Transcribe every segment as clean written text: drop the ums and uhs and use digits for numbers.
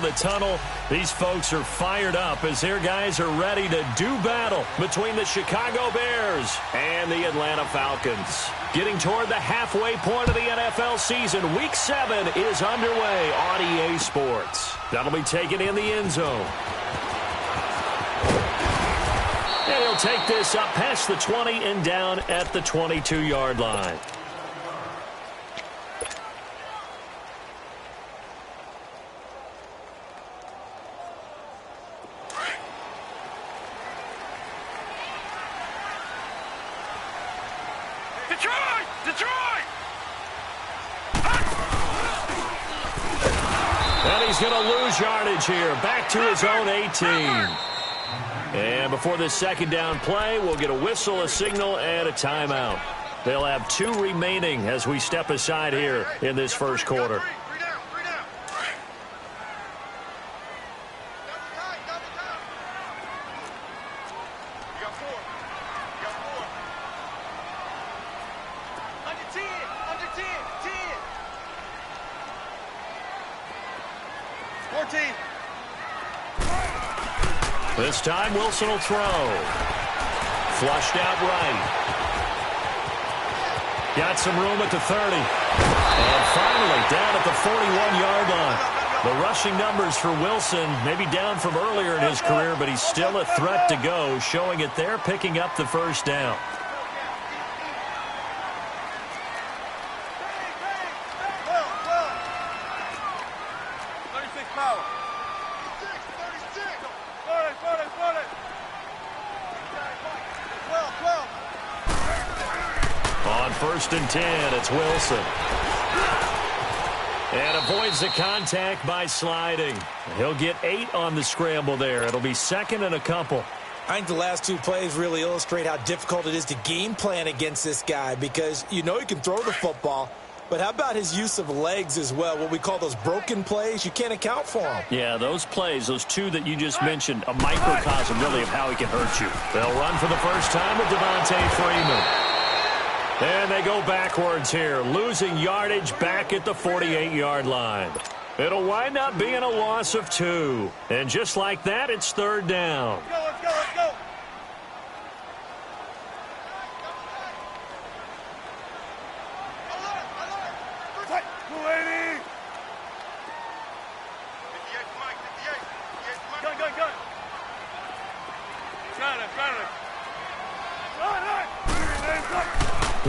of the tunnel. These folks are fired up as their guys are ready to do battle between the Chicago Bears and the Atlanta Falcons. Getting toward the halfway point of the NFL season, Week 7 is underway on EA Sports. That'll be taken in the end zone. And he'll take this up past the 20 and down at the 22-yard line. Detroit! And he's going to lose yardage here. Back to his own 18. And before this second down play, we'll get a whistle, a signal, and a timeout. They'll have 2 remaining as we step aside here in this first quarter. This time, Wilson will throw. Flushed out right. Got some room at the 30. And finally, down at the 41-yard line. The rushing numbers for Wilson, maybe down from earlier in his career, but he's still a threat to go, showing it there, picking up the first down. First and 10, it's Wilson. And avoids the contact by sliding. He'll get 8 on the scramble there. It'll be second and a couple. I think the last 2 plays really illustrate how difficult it is to game plan against this guy because you know he can throw the football, but how about his use of legs as well? What we call those broken plays, you can't account for them. Yeah, those plays, those 2 that you just mentioned, a microcosm really of how he can hurt you. They'll run for the first time with Devontae Freeman. And they go backwards here, losing yardage back at the 48-yard line. It'll wind up being a loss of 2. And just like that, it's third down. Let's go.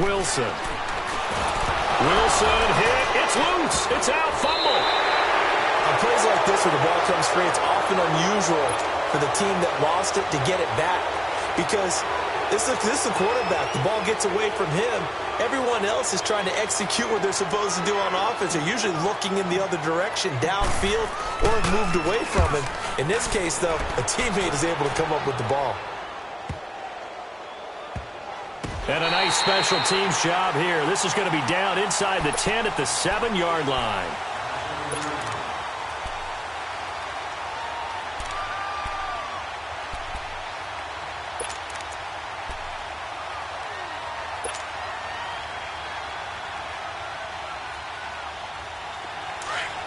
Wilson hit. It's loose. It's out. Fumble. On plays like this where the ball comes free, it's often unusual for the team that lost it to get it back because this is the quarterback. The ball gets away from him. Everyone else is trying to execute what they're supposed to do on offense. They're usually looking in the other direction, downfield, or have moved away from him. In this case, though, a teammate is able to come up with the ball. And a nice special teams job here. This is going to be down inside the 10 at the 7-yard line.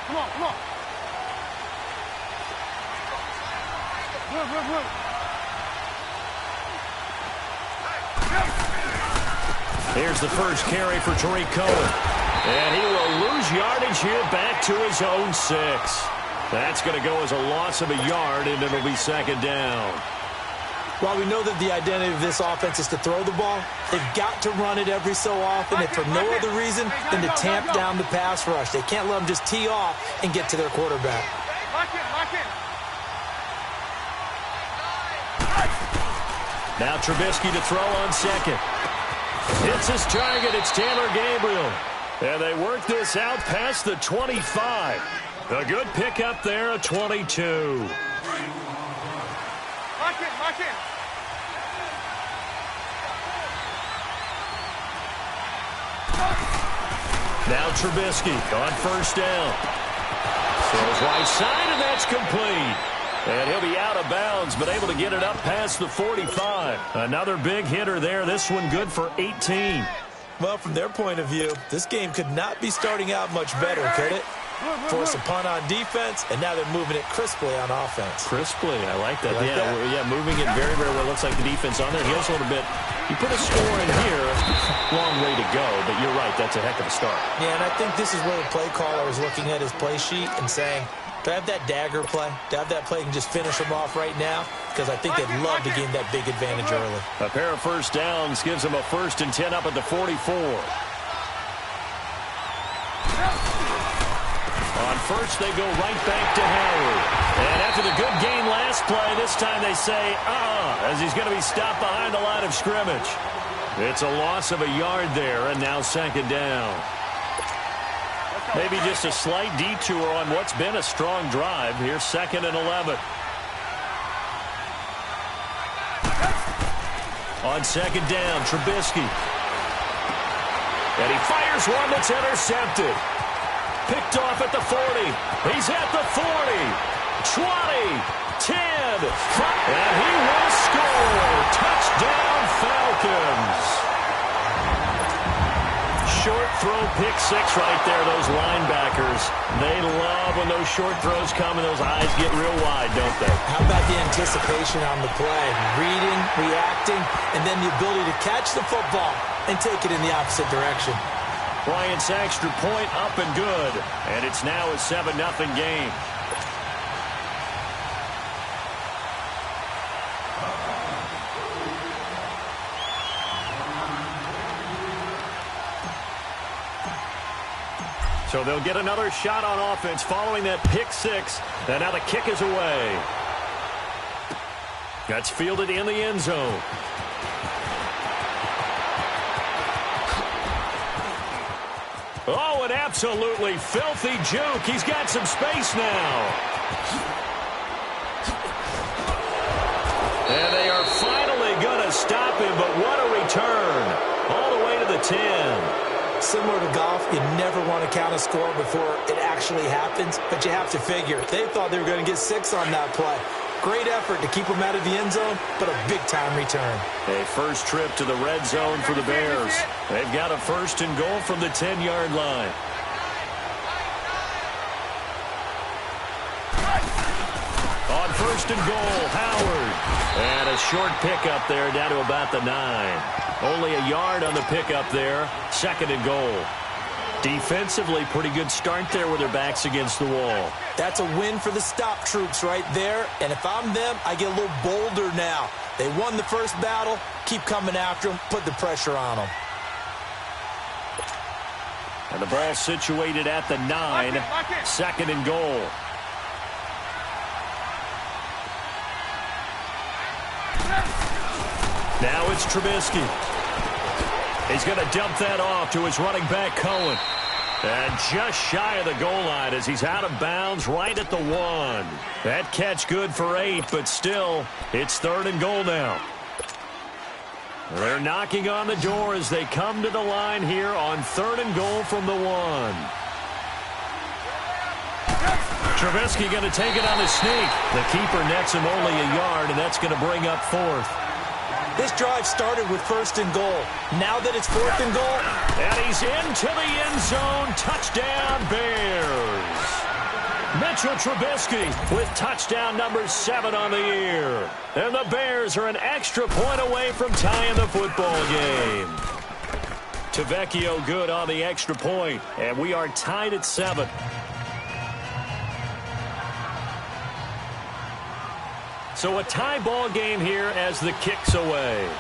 Come on. Move. Here's the first carry for Tariq Cohen. And he will lose yardage here back to his own 6. That's going to go as a loss of a yard, and it'll be second down. While we know that the identity of this offense is to throw the ball, they've got to run it every so often, and for no other reason than to tamp down the pass rush. They can't let them just tee off and get to their quarterback. Lock in. Now Trubisky to throw on second. It's his target. It's Taylor Gabriel. And they work this out past the 25. A good pickup there, a 22. Lock in. Now Trubisky on first down. Throws right side, and that's complete. And he'll be out of bounds, but able to get it up past the 45. Another big hitter there. This one good for 18. Well, from their point of view, this game could not be starting out much better, could it? force a punt on defense, and now they're moving it crisply on offense. Crisply, I like that. Like that? Yeah, moving it very, very well. Looks like the defense on there. Here's a little bit. You put a score in here, long way to go, but you're right, that's a heck of a start. Yeah, and I think this is where the play caller is looking at his play sheet and saying, do I have that dagger play? Do I have that play and just finish them off right now? Because I think they'd love to gain that big advantage early. A pair of first downs gives them a 1st and 10 up at the 44. On first, they go right back to Howard. And after the good gain last play, this time they say, as he's going to be stopped behind the line of scrimmage. It's a loss of a yard there, and now 2nd down. Maybe just a slight detour on what's been a strong drive. Here's 2nd and 11. On 2nd down, Trubisky. And he fires one that's intercepted. Picked off at the 40. He's at the 40. 20. 10. 5. And he will score. Touchdown, Falcons. Short throw, pick 6 right there, those linebackers. They love when those short throws come and those eyes get real wide, don't they? How about the anticipation on the play? Reading, reacting, and then the ability to catch the football and take it in the opposite direction. Bryant's extra point up and good. And it's now a 7-0 game. So they'll get another shot on offense following that pick 6. And now the kick is away. That's fielded in the end zone. Oh, an absolutely filthy juke. He's got some space now. And they are finally going to stop him, but what a return. All the way to the 10. Similar to golf, you never want to count a score before it actually happens, but you have to figure. They thought they were going to get 6 on that play. Great effort to keep them out of the end zone, but a big-time return. A first trip to the red zone for the Bears. They've got a 1st and goal from the 10-yard line. On 1st and goal, Howard. And a short pickup there down to about the 9. Only a yard on the pickup there. 2nd and goal. Defensively, pretty good start there with their backs against the wall. That's a win for the stop troops right there. And if I'm them, I get a little bolder now. They won the first battle. Keep coming after them. Put the pressure on them. And the ball situated at the 9. 2nd and goal. Now it's Trubisky. He's going to dump that off to his running back, Cohen. And just shy of the goal line as he's out of bounds right at the 1. That catch good for 8, but still, it's 3rd and goal now. They're knocking on the door as they come to the line here on 3rd and goal from the 1. Trubisky going to take it on the sneak. The keeper nets him only a yard, and that's going to bring up 4th. This drive started with 1st and goal. Now that it's 4th and goal. And he's into the end zone. Touchdown, Bears. Mitchell Trubisky with touchdown number 7 on the year. And the Bears are an extra point away from tying the football game. Tavecchio good on the extra point. And we are tied at 7. So a tie ball game here as the kick's away.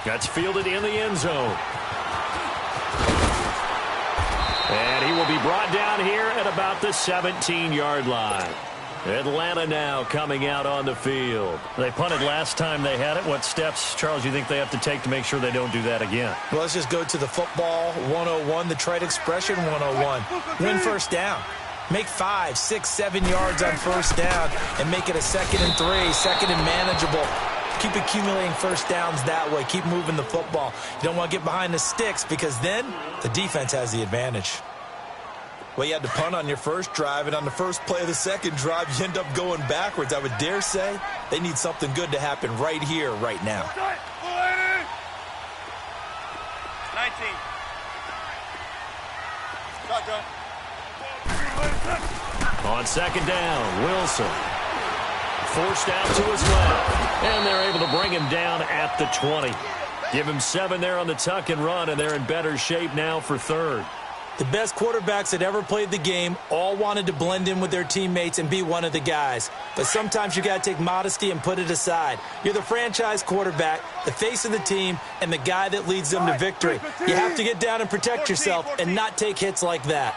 That's fielded in the end zone. And he will be brought down here at about the 17-yard line. Atlanta now coming out on the field. They punted last time they had it. What steps, Charles, you think they have to take to make sure they don't do that again? Well, let's just go to the football 101, the trade expression 101. Win first down. Make 5, 6, 7 yards on first down and make it a 2nd and 3, 2nd and manageable. Keep accumulating first downs that way. Keep moving the football. You don't want to get behind the sticks because then the defense has the advantage. Well, you had to punt on your first drive, and on the first play of the second drive, you end up going backwards. I would dare say they need something good to happen right here, right now. 19. On second down, Wilson. Forced out to his left. And they're able to bring him down at the 20. Give him 7 there on the tuck and run, and they're in better shape now for third. The best quarterbacks that ever played the game all wanted to blend in with their teammates and be one of the guys. But sometimes you got to take modesty and put it aside. You're the franchise quarterback, the face of the team, and the guy that leads them to victory. You have to get down and protect yourself and not take hits like that.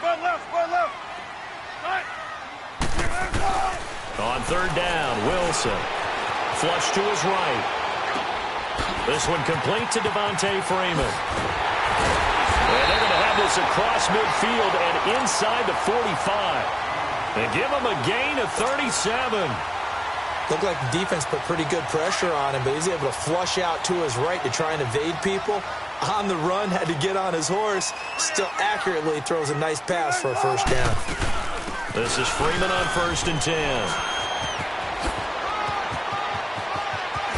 On third down, Wilson. Flush to his right. This one complete to Devontae Freeman. And they're going to have this across midfield and inside the 45. And give him a gain of 37. Looked like the defense put pretty good pressure on him, but he was able to flush out to his right to try and evade people. On the run, had to get on his horse. Still accurately throws a nice pass for a first down. This is Freeman on 1st and 10.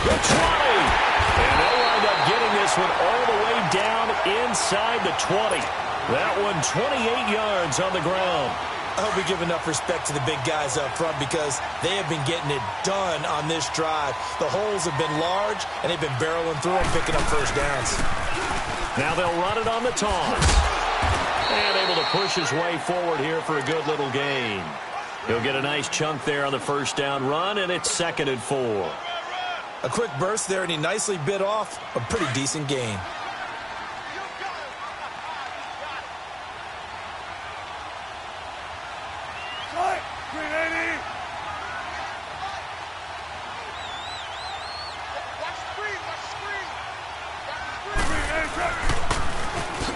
The 20. And they'll wind up getting this one all the way down inside the 20. That one 28 yards on the ground. I hope we give enough respect to the big guys up front because they have been getting it done on this drive. The holes have been large, and they've been barreling through them, picking up first downs. Now they'll run it on the toss. And able to push his way forward here for a good little gain. He'll get a nice chunk there on the first down run, and it's 2nd and 4. A quick burst there, and he nicely bit off a pretty decent gain.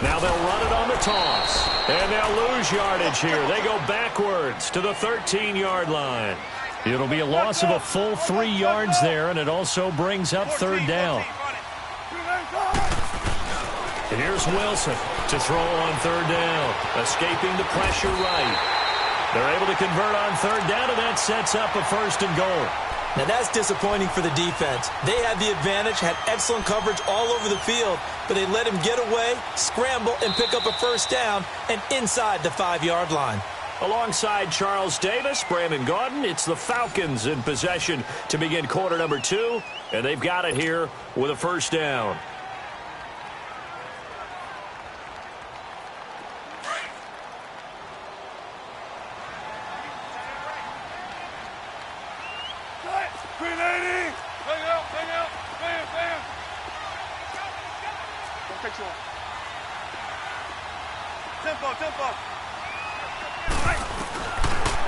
Now they'll run it on the toss. And they'll lose yardage here. They go backwards to the 13-yard line. It'll be a loss of a full 3 yards there, and it also brings up third down. And here's Wilson to throw on third down. Escaping the pressure right. They're able to convert on third down, and that sets up a 1st and goal. Now that's disappointing for the defense. They had the advantage, had excellent coverage all over the field, but they let him get away, scramble, and pick up a first down, and inside the 5-yard line. Alongside Charles Davis, Brandon Gaudin, it's the Falcons in possession to begin quarter number 2, and they've got it here with a first down.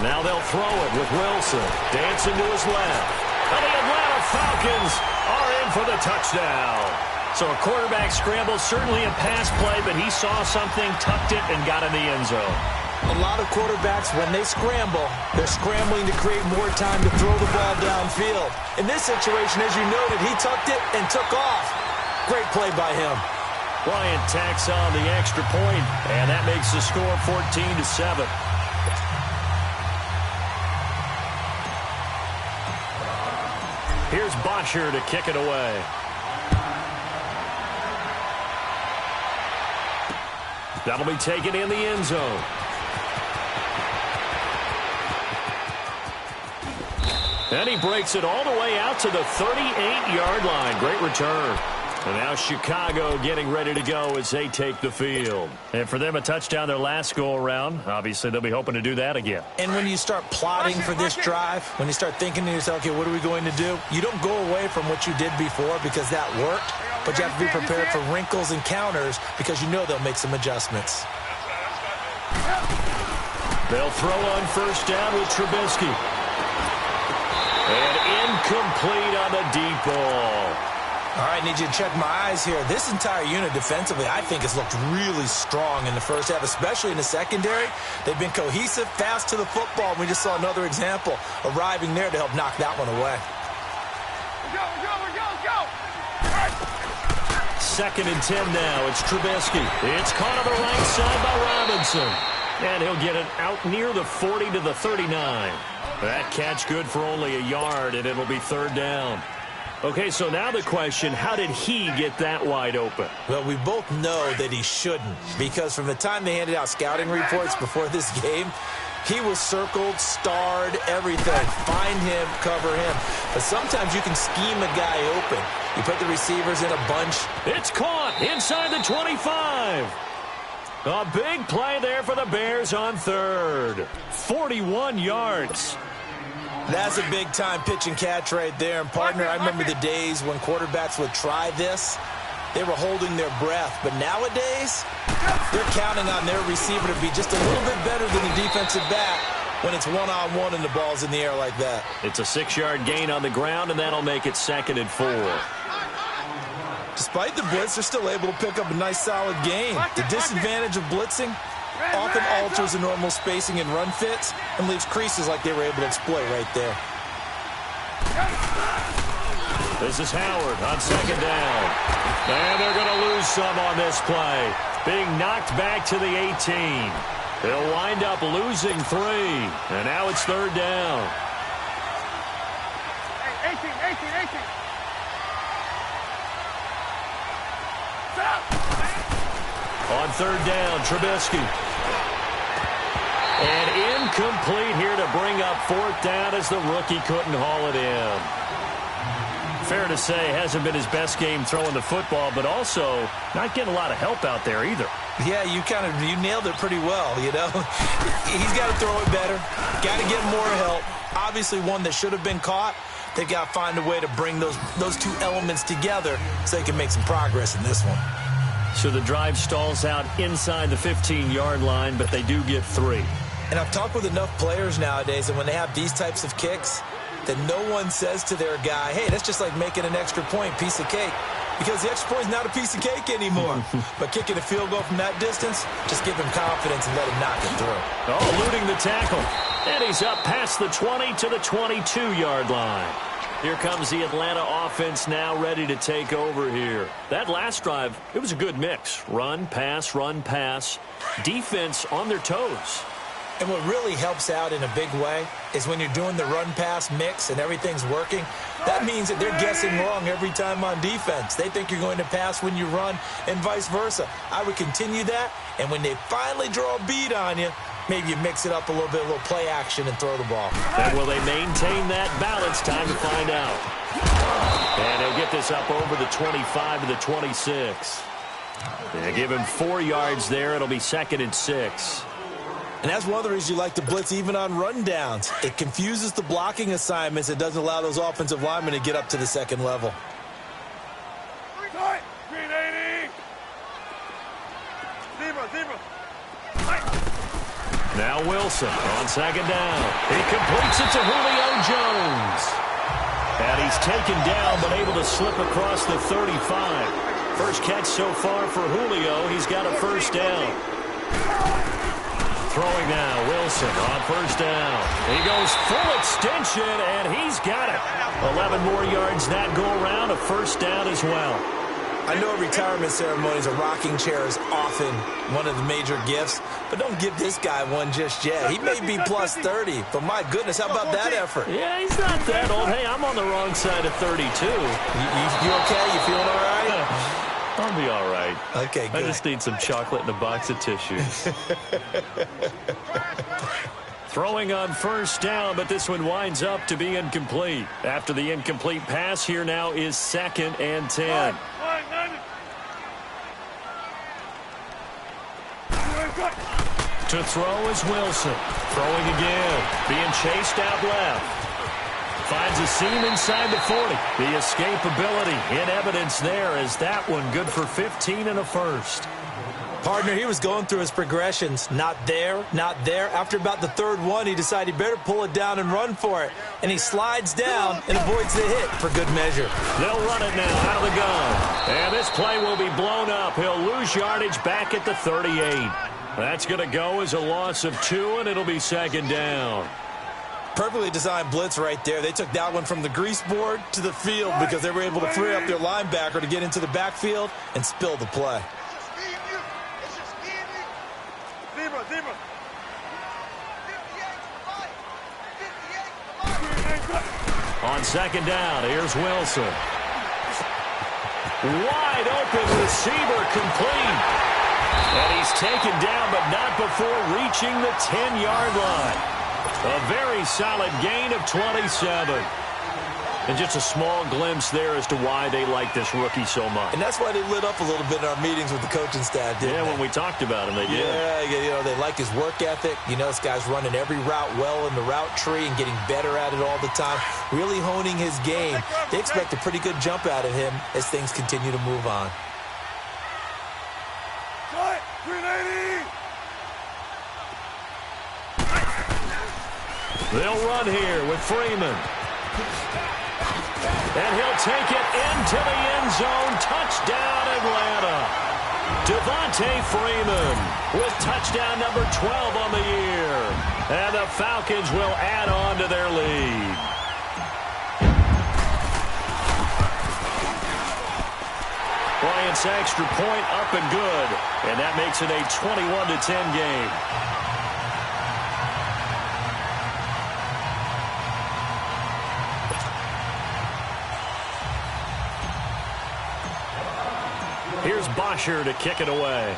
Now they'll throw it with Wilson. Dancing to his left. And the Atlanta Falcons are in for the touchdown. So a quarterback scramble, certainly a pass play, but he saw something, tucked it, and got in the end zone. A lot of quarterbacks, when they scramble, they're scrambling to create more time to throw the ball downfield. In this situation, as you noted, he tucked it and took off. Great play by him. Bryant tacks on the extra point, and that makes the score 14-7. Here's Botcher to kick it away. That'll be taken in the end zone. And he breaks it all the way out to the 38-yard line. Great return. And now Chicago getting ready to go as they take the field. And for them, a touchdown their last go-around. Obviously, they'll be hoping to do that again. And when you start plotting for this drive, when you start thinking to yourself, okay, what are we going to do? You don't go away from what you did before because that worked, but you have to be prepared for wrinkles and counters because you know they'll make some adjustments. They'll throw on first down with Trubisky. And incomplete on the deep ball. All right, need you to check my eyes here. This entire unit defensively, I think, has looked really strong in the first half, especially in the secondary. They've been cohesive, fast to the football. We just saw another example arriving there to help knock that one away. Go! 2nd and 10 now. It's Trubisky. It's caught on the right side by Robinson. And he'll get it out near the 40 to the 39. That catch good for only a yard, and it'll be third down. Okay, so now the question, how did he get that wide open? Well, we both know that he shouldn't, because from the time they handed out scouting reports before this game, He was circled, starred, everything. Find him, cover him. But sometimes you can scheme a guy open. You put the receivers in a bunch. It's caught inside the 25. A big play there for the Bears on third. 41 yards. That's a big-time pitch and catch right there. And, partner, I remember the days when quarterbacks would try this. They were holding their breath. But nowadays, they're counting on their receiver to be just a little bit better than the defensive back when it's one-on-one and the ball's in the air like that. It's a 6-yard gain on the ground, and that'll make it 2nd and 4. Despite the blitz, they're still able to pick up a nice, solid gain. The disadvantage of blitzing often alters the normal spacing and run fits and leaves creases like they were able to exploit right there. This is Howard on 2nd down. And they're going to lose some on this play. Being knocked back to the 18. They'll wind up losing 3. And now it's 3rd down. 18. On 3rd down, Trubisky. And incomplete here to bring up 4th down as the rookie couldn't haul it in. Fair to say, hasn't been his best game throwing the football, but also not getting a lot of help out there either. Yeah, you nailed it pretty well, you know. He's got to throw it better. Got to get more help. Obviously one that should have been caught. They've got to find a way to bring those two elements together so they can make some progress in this one. So the drive stalls out inside the 15-yard line, but they do get 3. And I've talked with enough players nowadays, and when they have these types of kicks, that no one says to their guy, hey, that's just like making an extra point, piece of cake. Because the extra point is not a piece of cake anymore. But kicking a field goal from that distance, just give him confidence and let him knock it through. Oh, eluding the tackle. And he's up past the 20 to the 22-yard line. Here comes the Atlanta offense now ready to take over here. That last drive, it was a good mix. Run, pass. Defense on their toes. And what really helps out in a big way is when you're doing the run-pass mix and everything's working, that means that they're guessing wrong every time on defense. They think you're going to pass when you run and vice versa. I would continue that, and when they finally draw a bead on you, maybe you mix it up a little bit, a little play action, and throw the ball. And will they maintain that balance? Time to find out. And they'll get this up over the 25 to the 26. They give him 4 yards there. It'll be 2nd and 6. And that's one of the reasons you like to blitz even on rundowns. It confuses the blocking assignments. It doesn't allow those offensive linemen to get up to the second level. Green 80. Zebra. Now Wilson on 2nd down. He completes it to Julio Jones. And he's taken down but able to slip across the 35. First catch so far for Julio. He's got a 1st down. Throwing now, Wilson on 1st down. He goes full extension, and he's got it. 11 more yards that go around, a 1st down as well. I know retirement ceremonies, a rocking chair is often one of the major gifts, but don't give this guy one just yet. He may be plus 30, but my goodness, how about that effort? Yeah, he's not that old. Hey, I'm on the wrong side of 32. You okay? You feeling all right? I'll be all right. Okay, good. I just need some chocolate and a box of tissues. Throwing on 1st down, but this one winds up to be incomplete. After the incomplete pass, here now is 2nd and 10. To throw is Wilson. Throwing again. Being chased out left. Finds a seam inside the 40. The escapability in evidence there as that one good for 15 and a 1st. Partner, he was going through his progressions. Not there. After about the 3rd one, he decided he better pull it down and run for it. And he slides down and avoids the hit for good measure. They'll run it now out of the gun. And this play will be blown up. He'll lose yardage back at the 38. That's going to go as a loss of 2, and it'll be 2nd down. Perfectly designed blitz right there. They took that one from the grease board to the field because they were able to free up their linebacker to get into the backfield and spill the play. Zebra. On 2nd down, here's Wilson. Wide open receiver complete. And he's taken down, but not before reaching the 10-yard line. A very solid gain of 27. And just a small glimpse there as to why they like this rookie so much. And that's why they lit up a little bit in our meetings with the coaching staff, didn't they? When we talked about him, they did. Yeah, they like his work ethic. This guy's running every route well in the route tree and getting better at it all the time, really honing his game. They expect a pretty good jump out of him as things continue to move on. Cut! 380! They'll run here with Freeman. And he'll take it into the end zone. Touchdown, Atlanta. Devontae Freeman with touchdown number 12 on the year. And the Falcons will add on to their lead. Bryant's extra point up and good. And that makes it a 21-10 game. Here's Bosher to kick it away.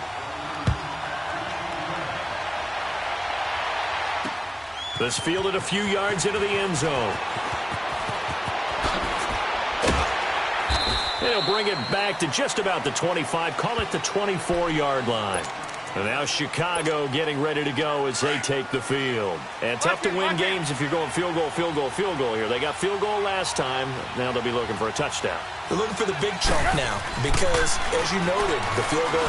This fielded a few yards into the end zone. He'll bring it back to just about the 25. Call it the 24-yard line. And now Chicago getting ready to go as they take the field. And tough to win games if you're going field goal, field goal, field goal here. They got field goal last time. Now they'll be looking for a touchdown. They're looking for the big chunk now because, as you noted, the field goal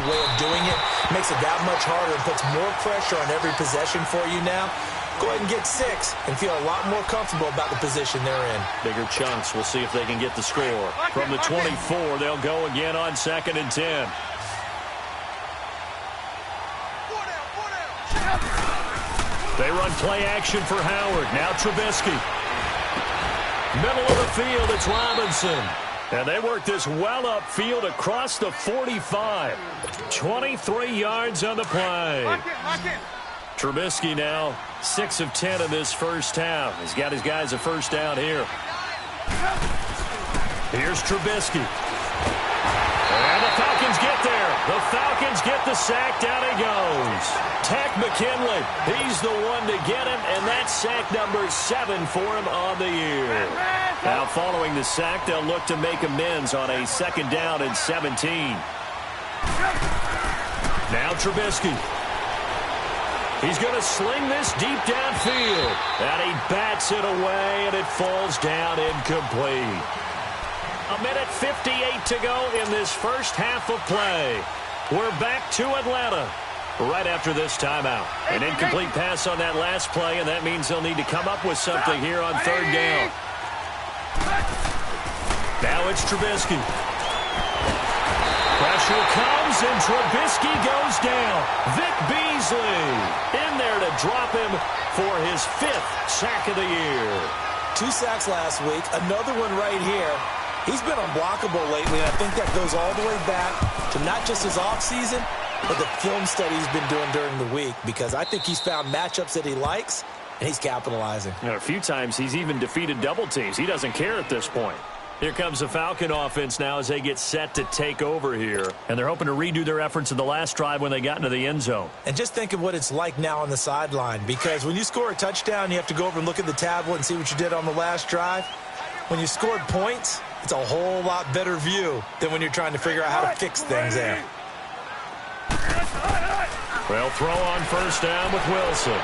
way of doing it makes it that much harder and puts more pressure on every possession for you now. Go ahead and get 6 and feel a lot more comfortable about the position they're in. Bigger chunks. We'll see if they can get the score. From the 24, they'll go again on 2nd and 10. They run play action for Howard. Now Trubisky. Middle of the field, it's Robinson. And they work this well upfield across the 45. 23 yards on the play. Trubisky now 6 of 10 in this first half. He's got his guys a first down here. Here's Trubisky. And the Falcons get there. The Falcons get the sack. Down he goes. Takk McKinley. He's the one to get him, and that's sack number 7 for him on the year. Now, following the sack, they'll look to make amends on a 2nd down and 17. Now Trubisky. He's going to sling this deep downfield. And he bats it away, and it falls down incomplete. A minute 58 to go in this first half of play. We're back to Atlanta right after this timeout. An incomplete pass on that last play, and that means they'll need to come up with something here on 3rd down. Now it's Trubisky. Pressure comes, and Trubisky goes down. Vic Beasley in there to drop him for his 5th sack of the year. 2 sacks last week, another one right here. He's been unblockable lately, and I think that goes all the way back to not just his offseason, but the film study he's been doing during the week, because I think he's found matchups that he likes, and he's capitalizing. And a few times he's even defeated double teams. He doesn't care at this point. Here comes the Falcon offense now as they get set to take over here. And they're hoping to redo their efforts in the last drive when they got into the end zone. And just think of what it's like now on the sideline, because when you score a touchdown, you have to go over and look at the tablet and see what you did on the last drive. When you scored points, it's a whole lot better view than when you're trying to figure out how to fix things there. They'll throw on first down with Wilson.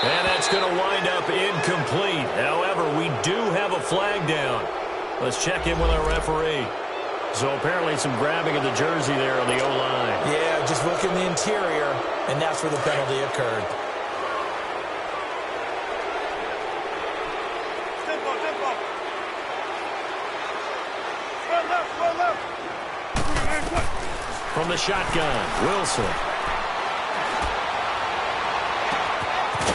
And that's going to wind up incomplete. However, we do have a flag down. Let's check in with our referee. So apparently some grabbing of the jersey there on the O-line. Yeah, just look in the interior, and that's where the penalty occurred. From the shotgun, Wilson.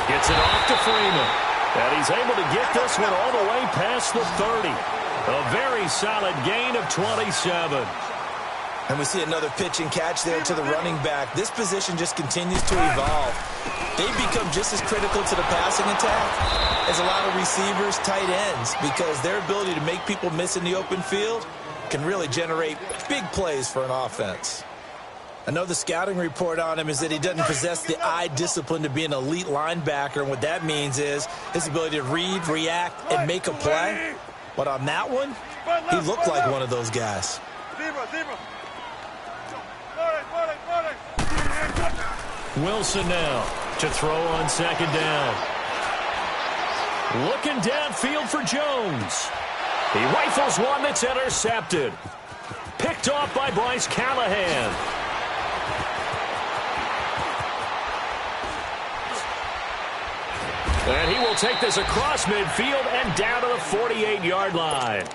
Gets it off to Freeman. And he's able to get this one all the way past the 30. A very solid gain of 27. And we see another pitch and catch there to the running back. This position just continues to evolve. They've become just as critical to the passing attack as a lot of receivers, tight ends, because their ability to make people miss in the open field can really generate big plays for an offense. I know the scouting report on him is that he doesn't possess the eye discipline to be an elite linebacker, and what that means is his ability to read, react, and make a play. But on that one, he looked like one of those guys. Wilson now to throw on second down. Looking downfield for Jones. He rifles one that's intercepted. Picked off by Bryce Callahan. And he will take this across midfield and down to the 48-yard line.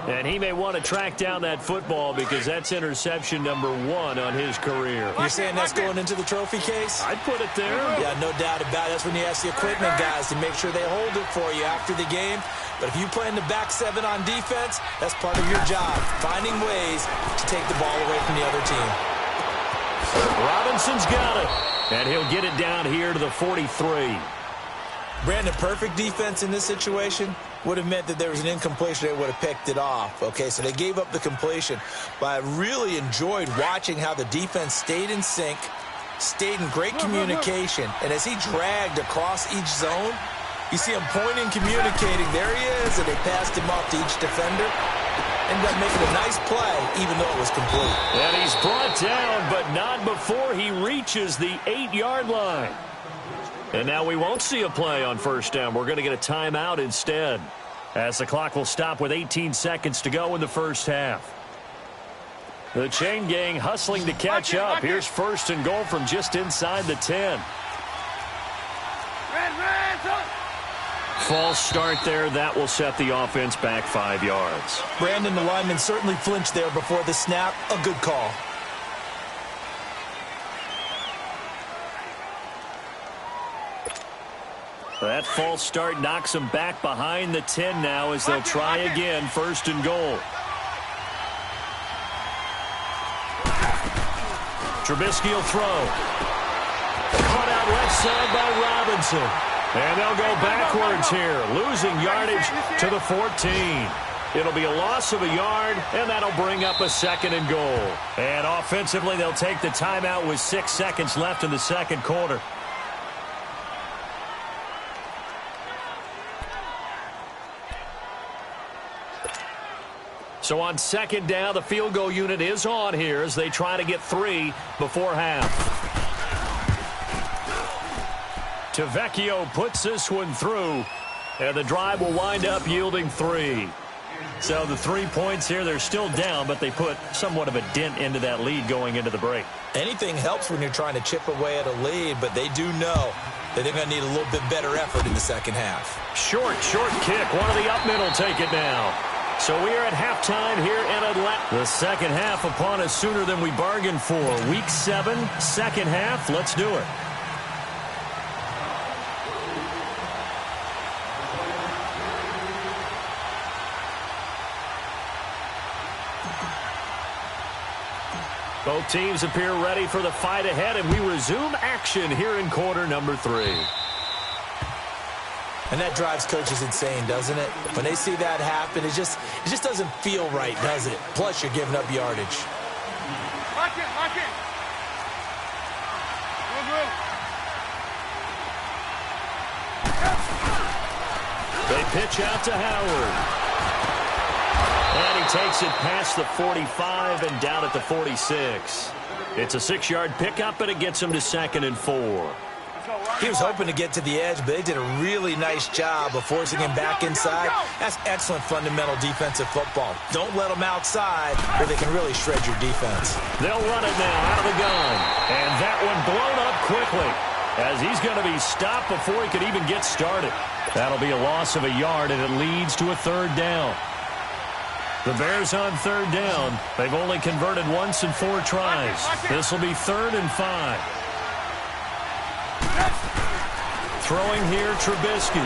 And he may want to track down that football because that's interception number 1 on his career. You're saying that's going into the trophy case? I'd put it there. Yeah, no doubt about it. That's when you ask the equipment guys to make sure they hold it for you after the game. But if you play in the back 7 on defense, that's part of your job, finding ways to take the ball away from the other team. Robinson's got it. And he'll get it down here to the 43. Brandon, perfect defense in this situation would have meant that there was an incompletion. They would have picked it off. Okay, so they gave up the completion. But I really enjoyed watching how the defense stayed in sync, stayed in great communication. And as he dragged across each zone, you see him pointing, communicating. There he is, and they passed him off to each defender. Ended up making a nice play, even though it was complete. And he's brought down, but not before he reaches the 8-yard line. And now we won't see a play on first down. We're going to get a timeout instead, as the clock will stop with 18 seconds to go in the first half. The chain gang hustling to catch up. Here's first and goal from just inside the 10. False start there. That will set the offense back 5 yards. Brandon, the lineman certainly flinched there before the snap. A good call. That false start knocks them back behind the 10 now as they'll try again, first and goal. Trubisky will throw. Caught out left side by Robinson. And they'll go backwards here, losing yardage to the 14. It'll be a loss of a yard, and that'll bring up a second and goal. And offensively, they'll take the timeout with 6 seconds left in the second quarter. So on second down, the field goal unit is on here as they try to get 3 before half. Tavecchio puts this one through, and the drive will wind up yielding 3. So the 3 points here, they're still down, but they put somewhat of a dent into that lead going into the break. Anything helps when you're trying to chip away at a lead, but they do know that they're going to need a little bit better effort in the second half. Short kick. One of the up middle take it now. So we are at halftime here in Atlanta. The second half upon us sooner than we bargained for. Week 7, second half. Let's do it. Both teams appear ready for the fight ahead, and we resume action here in quarter number 3. And that drives coaches insane, doesn't it? When they see that happen, it just doesn't feel right, does it? Plus, you're giving up yardage. Lock it. They pitch out to Howard. And he takes it past the 45 and down at the 46. It's a 6-yard pickup, and it gets him to 2nd and 4. He was hoping to get to the edge, but they did a really nice job of forcing him back inside. That's excellent fundamental defensive football. Don't let them outside where they can really shred your defense. They'll run it now out of the gun. And that one blown up quickly as he's going to be stopped before he could even get started. That'll be a loss of a yard, and it leads to a 3rd down. The Bears on 3rd down. They've only converted once in 4 tries. This will be 3rd and 5. Throwing here, Trubisky.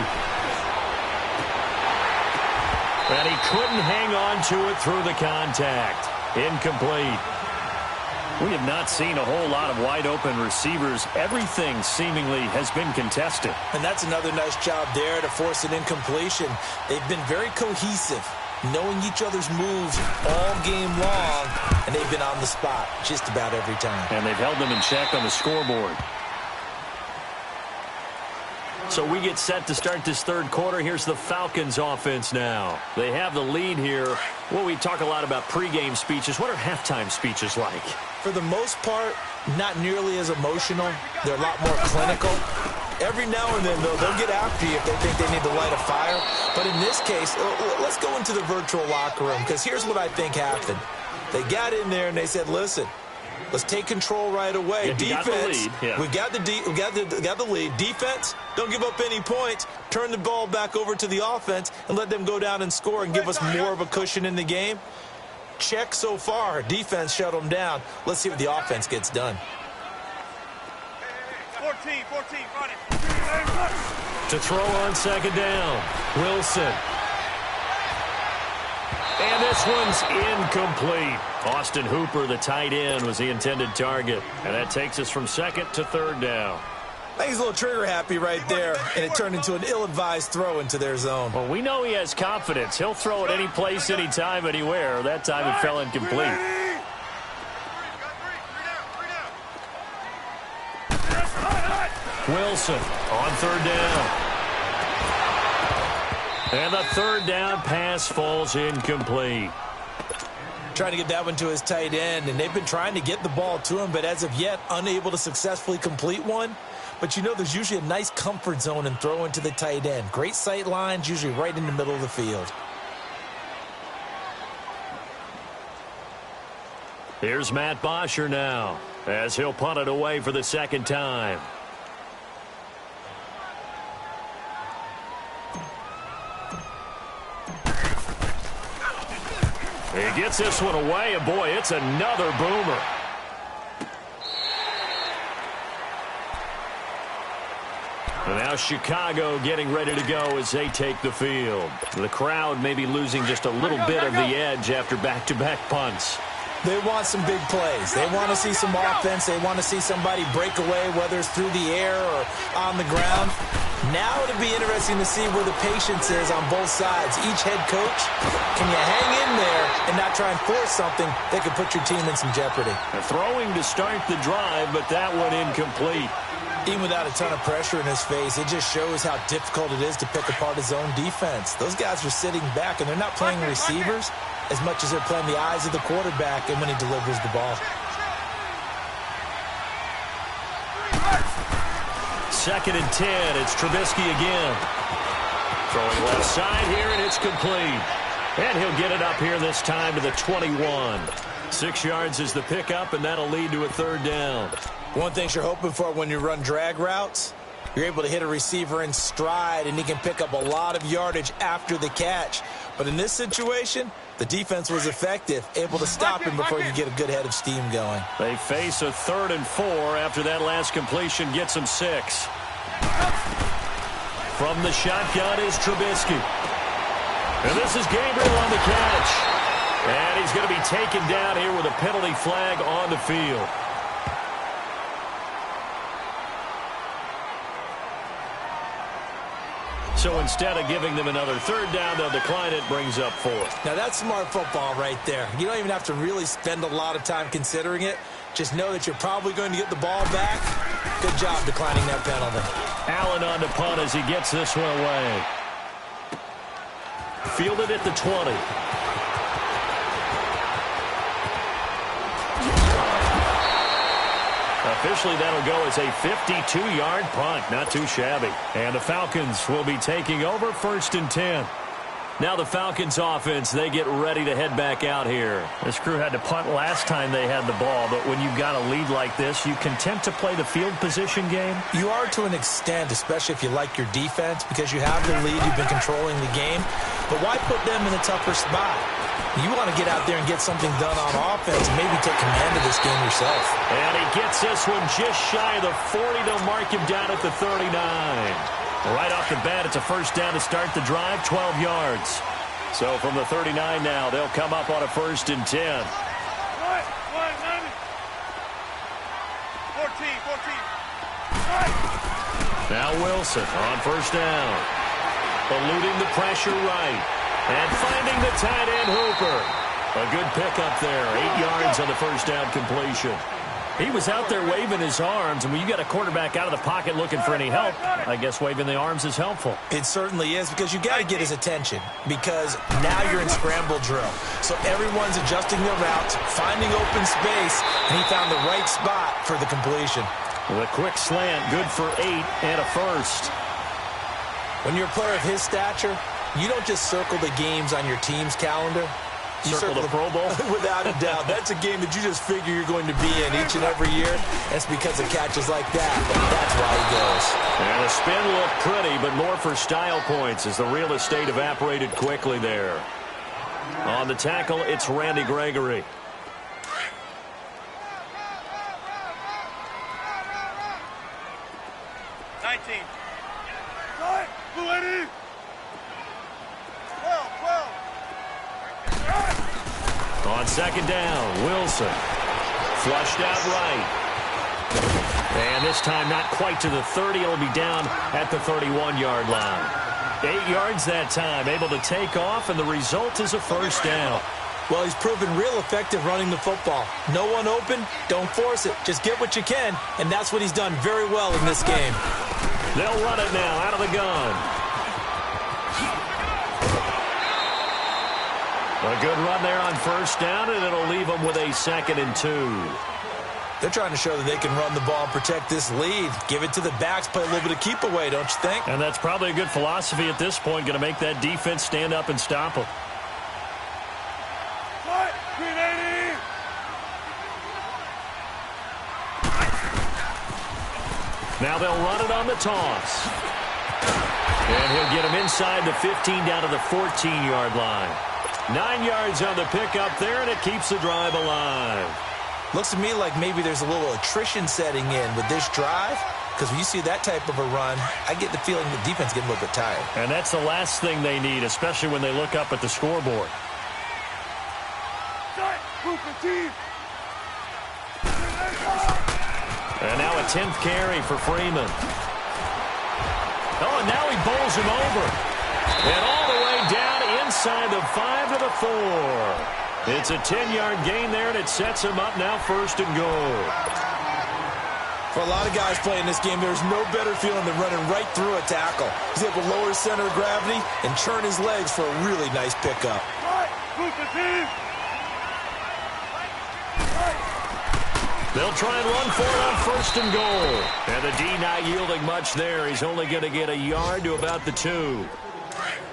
And he couldn't hang on to it through the contact. Incomplete. We have not seen a whole lot of wide-open receivers. Everything seemingly has been contested. And that's another nice job there to force an incompletion. They've been very cohesive. knowing each other's moves all game long, and they've been on the spot just about every time. And they've held them in check on the scoreboard. So we get set to start this third quarter. Here's the Falcons offense now. They have the lead here. Well, we talk a lot about pregame speeches. What are halftime speeches like? For the most part, not nearly as emotional. They're a lot more clinical. Every now and then, though, they'll get after you if they think they need to light a fire. But in this case, let's go into the virtual locker room, because here's what I think happened. They got in there and they said, listen, let's take control right away. Yeah, Defense, we got the lead. Defense, don't give up any points. Turn the ball back over to the offense and let them go down and score and give us more of a cushion in the game. Check so far. Defense shut them down. Let's see what the offense gets done. 14, run it. To throw on second down, Wilson. And this one's incomplete. Austin Hooper, the tight end, was the intended target. And that takes us from second to third down. I think he's a little trigger happy right there, and it turned into an ill-advised throw into their zone. Well, we know he has confidence. He'll throw it any place, anytime, anywhere. That time it fell incomplete. Wilson on third down. And the third down pass falls incomplete. Trying to get that one to his tight end, and they've been trying to get the ball to him, but as of yet, unable to successfully complete one. But you know, there's usually a nice comfort zone in throwing to the tight end. Great sight lines, usually right in the middle of the field. Here's Matt Bosher now, as he'll punt it away for the second time. He gets this one away, and boy, it's another boomer. And now Chicago getting ready to go as they take the field. The crowd may be losing just a little bit of the edge after back-to-back punts. They want some big plays. They want to see some offense. They want to see somebody break away, whether it's through the air or on the ground. Now it'll be interesting to see where the patience is on both sides. Each head coach, can you hang in there and not try and force something that could put your team in some jeopardy? They're throwing to start the drive, but that one incomplete. Even without a ton of pressure in his face, it just shows how difficult it is to pick apart his own defense. Those guys are sitting back, and they're not playing receivers as much as they're playing the eyes of the quarterback and when he delivers the ball. Second and 10. It's Trubisky again. Throwing left side here, and it's complete. And he'll get it up here this time to the 21. 6 yards is the pickup, and that'll lead to a third down. One thing you're hoping for when you run drag routes, you're able to hit a receiver in stride, and he can pick up a lot of yardage after the catch. But in this situation, the defense was effective, able to stop him before you get a good head of steam going. They face a 3rd and 4 after that last completion gets them 6. From the shotgun is Trubisky. And this is Gabriel on the catch. And he's going to be taken down here with a penalty flag on the field. So instead of giving them another third down, they'll decline it, brings up 4. Now that's smart football right there. You don't even have to really spend a lot of time considering it. Just know that you're probably going to get the ball back. Good job declining that penalty. Allen on the punt as he gets this one away. Fielded at the 20. Officially, that'll go as a 52-yard punt. Not too shabby. And the Falcons will be taking over 1st and 10. Now the Falcons offense, they get ready to head back out here. This crew had to punt last time they had the ball, but when you've got a lead like this, you content to play the field position game? You are to an extent, especially if you like your defense, because you have the lead, you've been controlling the game. But why put them in a tougher spot? You want to get out there and get something done on offense and maybe take command of this game yourself. And he gets this one just shy of the 40 to mark him down at the 39. Right off the bat, it's a first down to start the drive, 12 yards. So from the 39 now, they'll come up on a 1st and 10. 14. Now Wilson on 1st down. Eluding the pressure right. And finding the tight end Hooper. A good pickup there. 8 yards on the first down completion. He was out there waving his arms, and when you got a quarterback out of the pocket looking for any help, I guess waving the arms is helpful. It certainly is, because you got to get his attention, because now you're in scramble drill. So everyone's adjusting their routes, finding open space, and he found the right spot for the completion. With a quick slant, good for 8 and a first. When you're a player of his stature, you don't just circle the games on your team's calendar. You circle the Pro Bowl? Without a doubt. That's a game that you just figure you're going to be in each and every year. That's because of catches like that. That's why he goes. And the spin looked pretty, but more for style points as the real estate evaporated quickly there. On the tackle, it's Randy Gregory. On second down, Wilson. Flushed out right. And this time not quite to the 30. It'll be down at the 31-yard line. 8 yards that time, able to take off, and the result is a first down. Well, he's proven real effective running the football. No one open, don't force it. Just get what you can, and that's what he's done very well in this game. They'll run it now out of the gun. A good run there on first down, and it'll leave them with a 2nd and 2. They're trying to show that they can run the ball and protect this lead. Give it to the backs, play a little bit of keep away, don't you think? And that's probably a good philosophy at this point, going to make that defense stand up and stop them. Now they'll run it on the toss. And he'll get him inside the 15 down to the 14-yard line. 9 yards on the pickup there, and it keeps the drive alive. Looks to me like maybe there's a little attrition setting in with this drive, because when you see that type of a run, I get the feeling the defense getting a little bit tired. And that's the last thing they need, especially when they look up at the scoreboard. And now a 10th carry for Freeman. Oh, and now he bowls him over. And all the way down inside the 5 to the 4. It's a 10-yard gain there, and it sets him up now 1st and goal. For a lot of guys playing this game, there's no better feeling than running right through a tackle. He's able to lower his center of gravity and turn his legs for a really nice pickup. They'll try and run for it on 1st and goal. And the D not yielding much there. He's only going to get a yard to about the 2.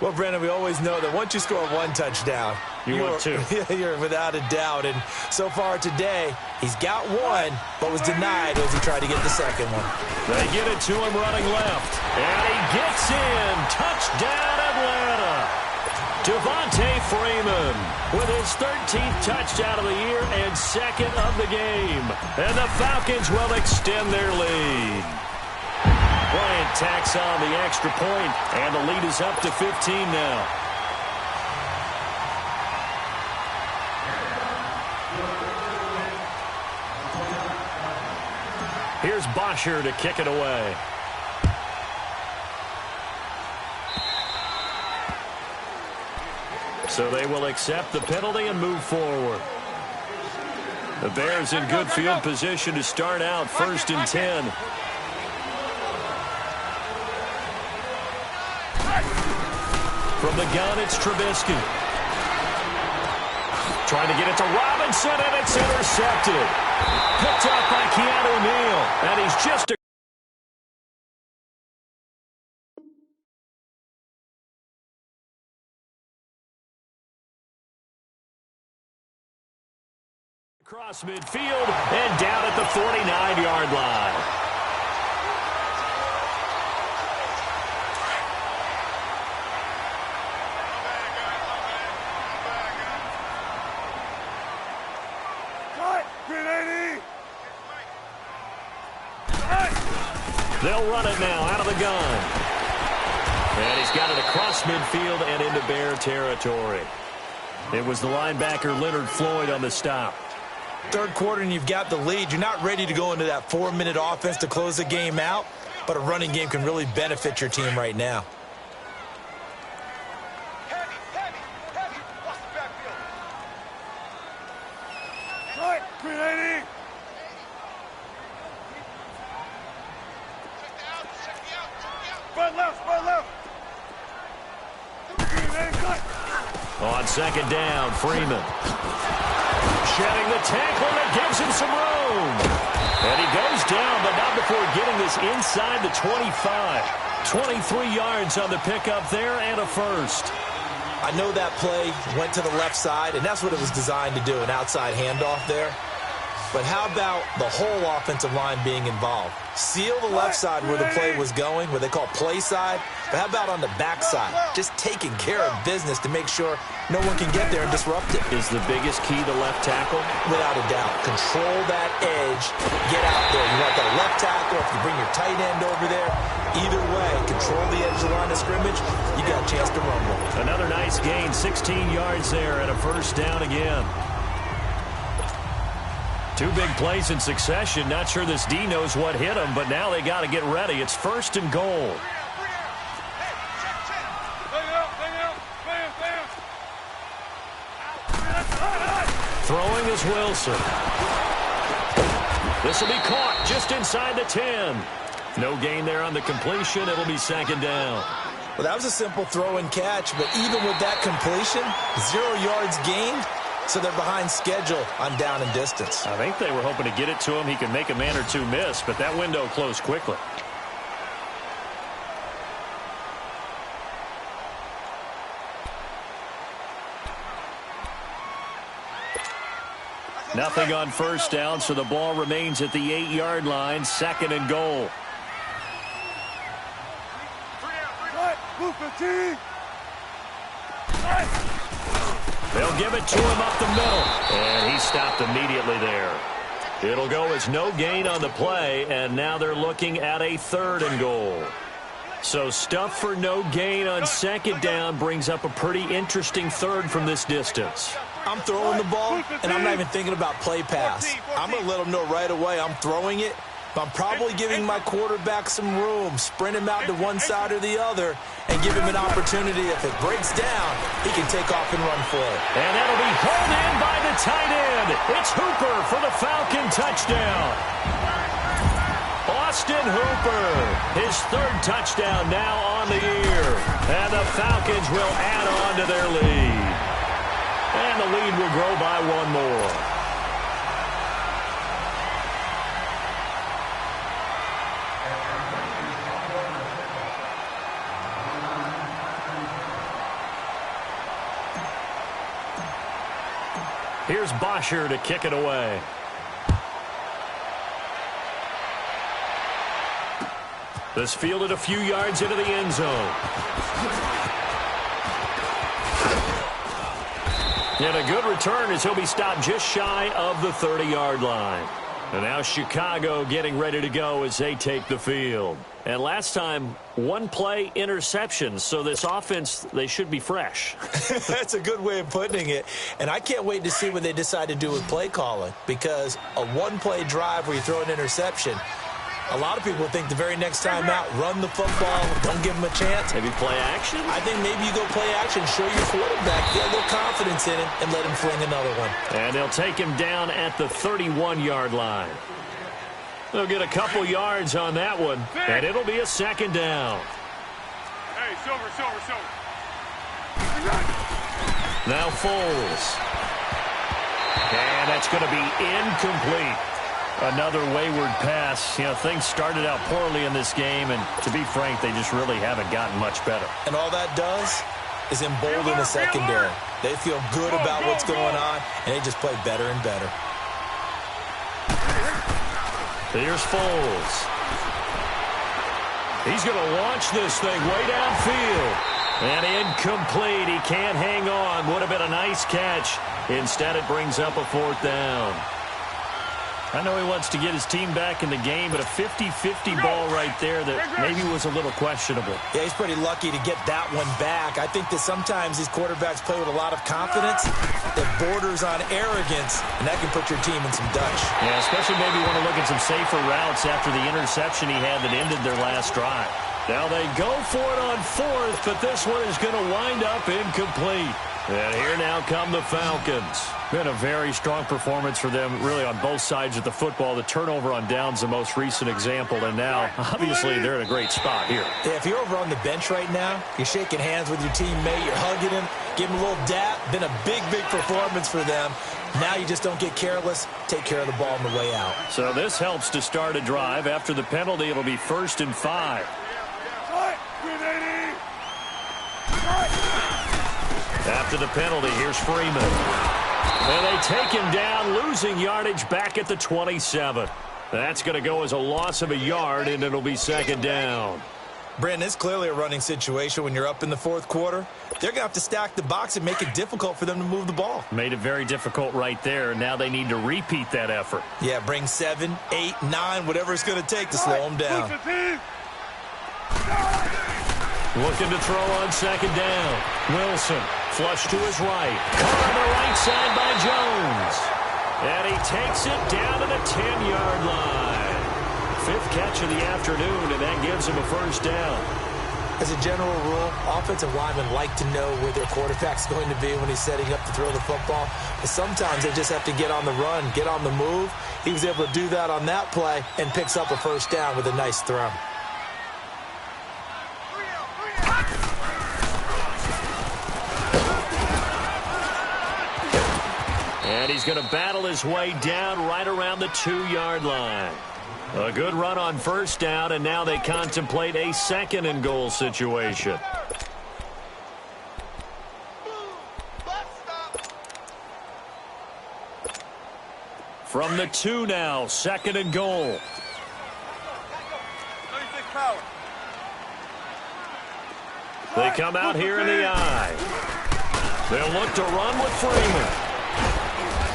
Well, Brandon, we always know that once you score 1 touchdown, you're 2. You're without a doubt. And so far today, he's got 1, but was denied as he tried to get the 2nd one. They get it to him running left. And he gets in. Touchdown, Atlanta. Devontae Freeman with his 13th touchdown of the year and 2nd of the game. And the Falcons will extend their lead. Bryant tacks on the extra point, and the lead is up to 15 now. Here's Bosher to kick it away. So they will accept the penalty and move forward. The Bears in good field position to start out 1st and 10. From the gun, it's Trubisky. Trying to get it to Robinson, and it's intercepted. Picked up by Keanu Neal, and he's just across midfield and down at the 49-yard line. They'll run it now out of the gun. And he's got it across midfield and into Bear territory. It was the linebacker Leonard Floyd on the stop. 3rd quarter and you've got the lead. You're not ready to go into that 4-minute offense to close the game out, but a running game can really benefit your team right now. Spread left. On second down, Freeman. Shedding the tackle that gives him some room. And he goes down, but not before getting this inside the 25. 23 yards on the pickup there and a first. I know that play went to the left side, and that's what it was designed to do, an outside handoff there. But how about the whole offensive line being involved? Seal the left side where the play was going, what they call play side. But how about on the back side? Just taking care of business to make sure no one can get there and disrupt it. Is the biggest key to left tackle? Without a doubt. Control that edge. Get out there. You want that left tackle. If you bring your tight end over there, either way, control the edge of the line of scrimmage, you got a chance to rumble. Another nice gain, 16 yards there and a first down again. Two big plays in succession. Not sure this D knows what hit him, but now they got to get ready. It's first and goal. Throwing is Wilson. This will be caught just inside the 10. No gain there on the completion. It'll be second down. Well, that was a simple throw and catch, but even with that completion, 0 yards gained. So they're behind schedule on down and distance. I think they were hoping to get it to him. He could make a man or two miss, but that window closed quickly. Nothing on first down, so the ball remains at the 8-yard line, second and goal. They'll give it to him up the middle. And he stopped immediately there. It'll go as no gain on the play, and now they're looking at a third and goal. So stuff for no gain on second down brings up a pretty interesting third from this distance. I'm throwing the ball, and I'm not even thinking about play pass. I'm going to let them know right away I'm throwing it. But I'm probably giving my quarterback some room, sprint him out to one side or the other, and give him an opportunity. If it breaks down, he can take off and run for it. And that'll be hauled in by the tight end. It's Hooper for the Falcon touchdown. Austin Hooper, his third touchdown now on the year. And the Falcons will add on to their lead. And the lead will grow by one more. Here's Bosher to kick it away. This fielded a few yards into the end zone. And a good return as he'll be stopped just shy of the 30-yard line. And now Chicago getting ready to go as they take the field. And last time, one play interception. So this offense, they should be fresh. That's a good way of putting it. And I can't wait to see what they decide to do with play calling. Because a one-play drive where you throw an interception, a lot of people think the very next time out, run the football, don't give them a chance. Maybe play action? I think maybe you go play action, show your quarterback, get a little confidence in him, and let him fling another one. And they'll take him down at the 31-yard line. They'll get a couple yards on that one, and it'll be a second down. Hey, Silver. Now Foles. And that's going to be incomplete. Another wayward pass. You know, things started out poorly in this game, and to be frank, they just really haven't gotten much better. And all that does is embolden the secondary. They feel good about what's going on, and they just play better and better. Here's Foles. He's going to launch this thing way downfield. And incomplete. He can't hang on. Would have been a nice catch. Instead, it brings up a fourth down. I know he wants to get his team back in the game, but a 50-50 ball right there that maybe was a little questionable. Yeah, he's pretty lucky to get that one back. I think that sometimes these quarterbacks play with a lot of confidence that borders on arrogance, and that can put your team in some Dutch. Yeah, especially maybe want to look at some safer routes after the interception he had that ended their last drive. Now they go for it on fourth, but this one is going to wind up incomplete. And here now come the Falcons. Been a very strong performance for them, really, on both sides of the football. The turnover on downs, the most recent example, and now, obviously, they're in a great spot here. Yeah, if you're over on the bench right now, you're shaking hands with your teammate, you're hugging him, give him a little dap. Been a big, big performance for them. Now you just don't get careless. Take care of the ball on the way out. So this helps to start a drive. After the penalty, it'll be 1st and 5. After the penalty, here's Freeman. And they take him down, losing yardage back at the 27. That's going to go as a loss of a yard, and it'll be 2nd down. Brandon, it's clearly a running situation when you're up in the 4th quarter. They're going to have to stack the box and make it difficult for them to move the ball. Made it very difficult right there. Now they need to repeat that effort. Yeah, bring 7, 8, 9, whatever it's going to take to slow them down. Looking to throw on 2nd down. Wilson, flush to his right. Caught on the right side by Jones. And he takes it down to the 10-yard line. 5th catch of the afternoon, and that gives him a 1st down. As a general rule, offensive linemen like to know where their quarterback's going to be when he's setting up to throw the football. But sometimes they just have to get on the run, get on the move. He was able to do that on that play and picks up a 1st down with a nice throw. And he's going to battle his way down right around the 2-yard line. A good run on 1st down, and now they contemplate a 2nd and goal situation. From the 2 now, 2nd and goal. They come out here in the eye. They'll look to run with Freeman.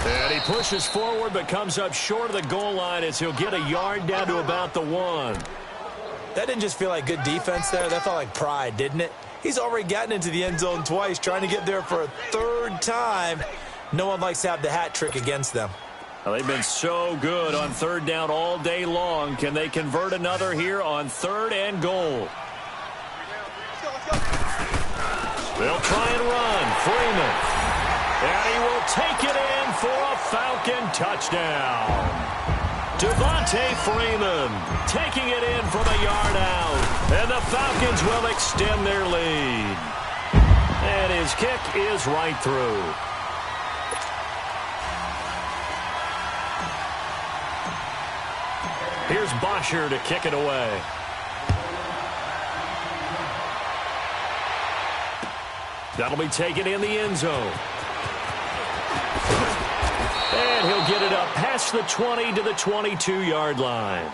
And he pushes forward but comes up short of the goal line as he'll get a yard down to about the 1. That didn't just feel like good defense there. That felt like pride, didn't it? He's already gotten into the end zone twice, trying to get there for a 3rd time. No one likes to have the hat trick against them. Well, they've been so good on 3rd down all day long. Can they convert another here on 3rd and goal? They'll try and run. Freeman. And he will take it in for a Falcon touchdown. Devontae Freeman taking it in from a yard out. And the Falcons will extend their lead. And his kick is right through. Here's Bosher to kick it away. That'll be taken in the end zone. And he'll get it up past the 20 to the 22-yard line.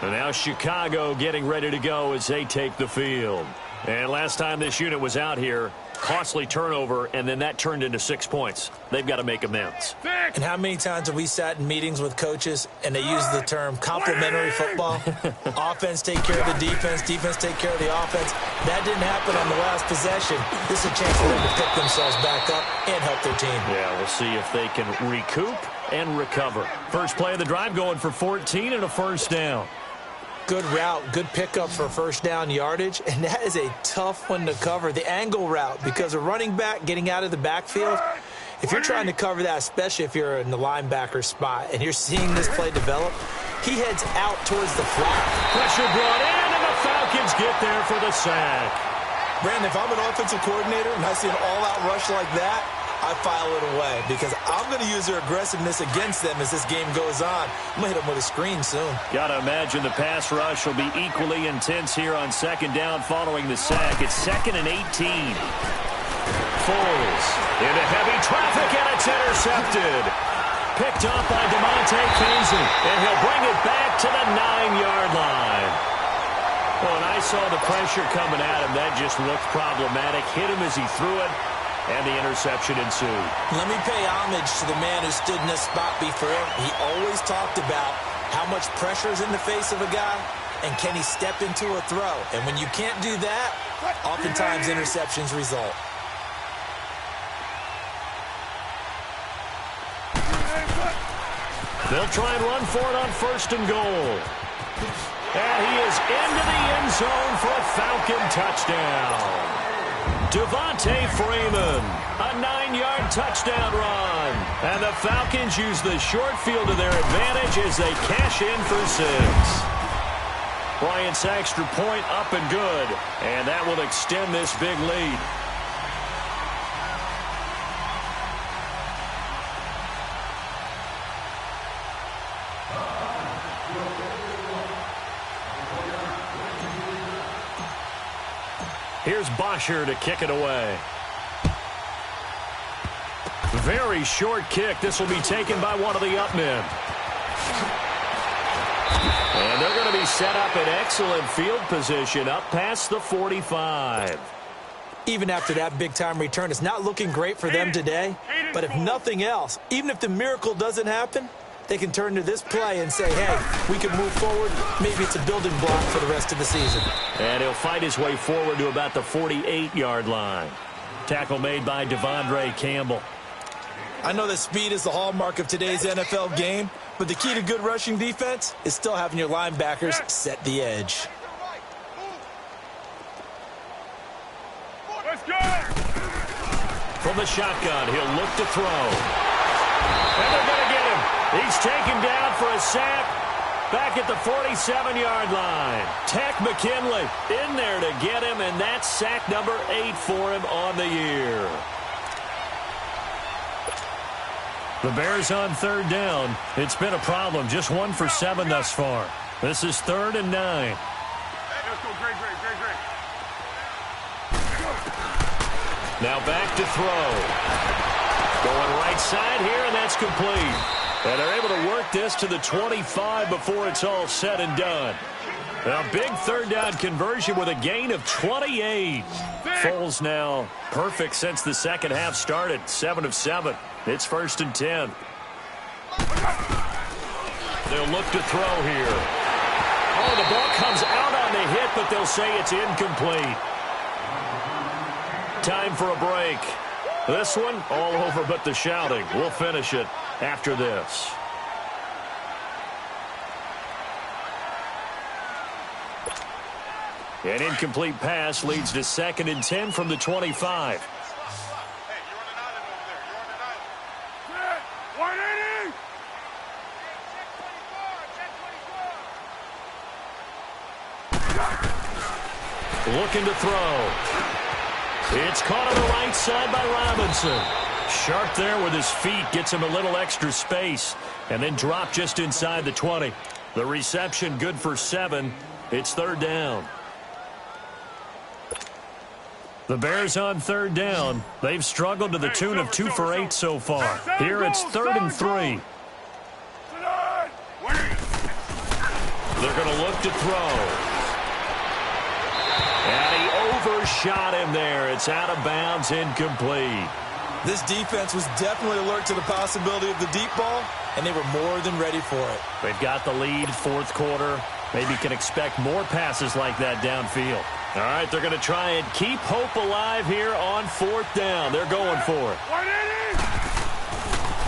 And now Chicago getting ready to go as they take the field. And last time this unit was out here, costly turnover, and then that turned into 6 points. They've got to make amends. And how many times have we sat in meetings with coaches and they use the term complementary football? Offense take care of the defense, defense take care of the offense. That didn't happen on the last possession. This is a chance for them to pick themselves back up and help their team. Yeah, we'll see if they can recoup and recover. First play of the drive going for 14 and a 1st down. Good route, good pickup for 1st down yardage, and that is a tough one to cover, the angle route, because a running back getting out of the backfield, if you're trying to cover that, especially if you're in the linebacker spot, and you're seeing this play develop, he heads out towards the flat. Pressure brought in, and the Falcons get there for the sack. Brandon, if I'm an offensive coordinator and I see an all-out rush like that, I file it away because I'm going to use their aggressiveness against them as this game goes on. I'm going to hit them with a screen soon. Got to imagine the pass rush will be equally intense here on 2nd down following the sack. It's 2nd and 18. Foles into heavy traffic, and it's intercepted. Picked up by DeMonte Casey, and he'll bring it back to the 9-yard line. When I saw the pressure coming at him, that just looked problematic. Hit him as he threw it. And the interception ensued. Let me pay homage to the man who stood in this spot before. He always talked about how much pressure is in the face of a guy and can he step into a throw. And when you can't do that, oftentimes interceptions result. They'll try and run for it on 1st and goal. And he is into the end zone for a Falcon touchdown. Devontae Freeman, a 9-yard touchdown run. And the Falcons use the short field to their advantage as they cash in for 6. Bryant's extra point up and good, and that will extend this big lead. Here's Bosher to kick it away. Very short kick. This will be taken by one of the up men. And they're going to be set up in excellent field position up past the 45. Even after that big-time return, it's not looking great for them today. But if nothing else, even if the miracle doesn't happen, they can turn to this play and say, hey, we can move forward. Maybe it's a building block for the rest of the season. And he'll fight his way forward to about the 48-yard line. Tackle made by Devondre Campbell. I know that speed is the hallmark of today's NFL game, but the key to good rushing defense is still having your linebackers set the edge. Let's go! From the shotgun, he'll look to throw. And they're going to get him. He's taken down for a sack back at the 47-yard line. Tech McKinley in there to get him, and that's sack number 8 for him on the year. The Bears on 3rd down. It's been a problem. Just 1 for 7 thus far. This is 3rd and 9. Let's go, great. Now back to throw. Going right side here, and that's complete. And they're able to work this to the 25 before it's all said and done. A big 3rd down conversion with a gain of 28. Foles now perfect since the second half started. 7 of 7. It's 1st and 10. They'll look to throw here. Oh, the ball comes out on the hit, but they'll say it's incomplete. Time for a break. This one, all over but the shouting. We'll finish it after this. An incomplete pass leads to 2nd and 10 from the 25. Looking to throw. It's caught on the right side by Robinson. Sharp there with his feet. Gets him a little extra space. And then dropped just inside the 20. The reception good for 7. It's 3rd down. The Bears on 3rd down. They've struggled to the tune of 2 for 8 so far. Here it's 3rd and 3. They're going to look to throw. And he overshot him there. It's out of bounds, incomplete. This defense was definitely alert to the possibility of the deep ball, and they were more than ready for it. They've got the lead, 4th quarter. Maybe can expect more passes like that downfield. All right, they're going to try and keep hope alive here on 4th down. They're going for it.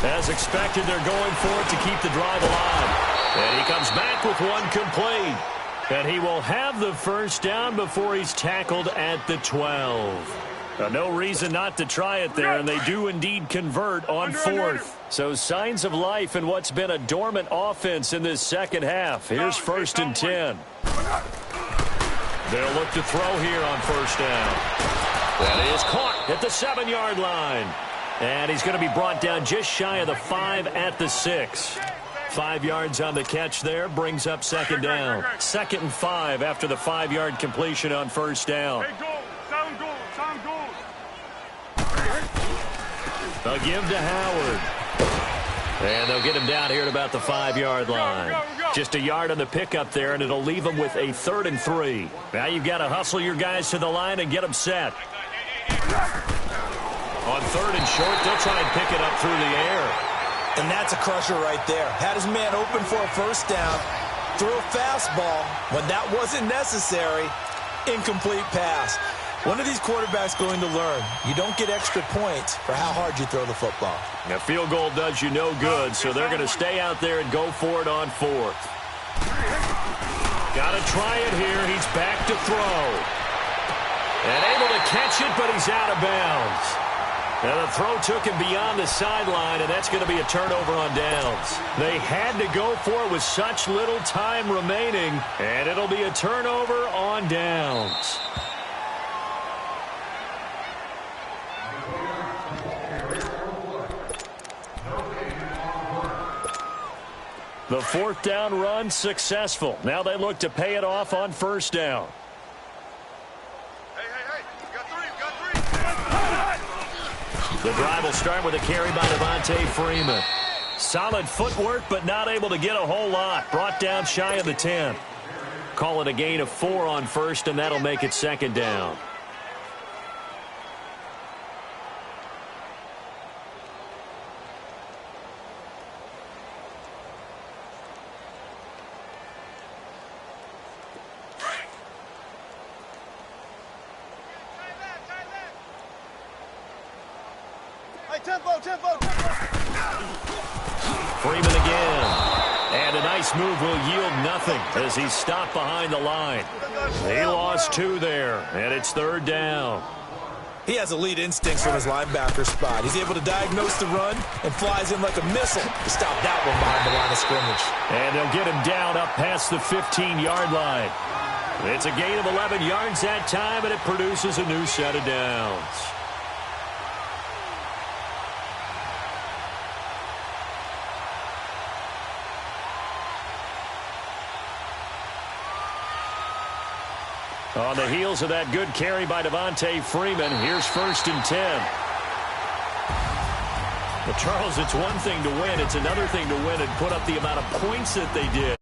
As expected, they're going for it to keep the drive alive. And he comes back with one complete. And he will have the 1st down before he's tackled at the 12. No reason not to try it there, and they do indeed convert on 4th. So signs of life in what's been a dormant offense in this second half. Here's 1st and 10. They'll look to throw here on 1st down. That is caught at the 7-yard line. And he's going to be brought down just shy of the 5 at the 6. 5 yards on the catch there, brings up 2nd down. 2nd and 5 after the 5-yard completion on 1st down. They'll give to Howard. And they'll get him down here at about the 5-yard line. Just a yard on the pickup there, and it'll leave them with a 3rd and 3. Now you've got to hustle your guys to the line and get them set. On 3rd and short, they'll try and pick it up through the air. And that's a crusher right there. Had his man open for a 1st down. Threw a fastball when that wasn't necessary. Incomplete pass. When are these quarterbacks going to learn? You don't get extra points for how hard you throw the football. A field goal does you no good, so they're going to stay out there and go for it on 4th. Got to try it here. He's back to throw. And able to catch it, but he's out of bounds. And the throw took him beyond the sideline, and that's going to be a turnover on downs. They had to go for it with such little time remaining, and it'll be a turnover on downs. The fourth down run successful. Now they look to pay it off on first down. The drive will start with a carry by Devontae Freeman. Solid footwork, but not able to get a whole lot. Brought down shy of the 10. Call it a gain of 4 on first, and that'll make it second down. Freeman again. And a nice move will yield nothing as he's stopped behind the line. He lost 2 there, and it's third down. He has elite instincts from his linebacker spot. He's able to diagnose the run and flies in like a missile to stop that one behind the line of scrimmage. And they'll get him down up past the 15-yard line. It's a gain of 11 yards that time, and it produces a new set of downs. On the heels of that good carry by Devontae Freeman, here's first and 10. Well, Charles, it's one thing to win. It's another thing to win and put up the amount of points that they did.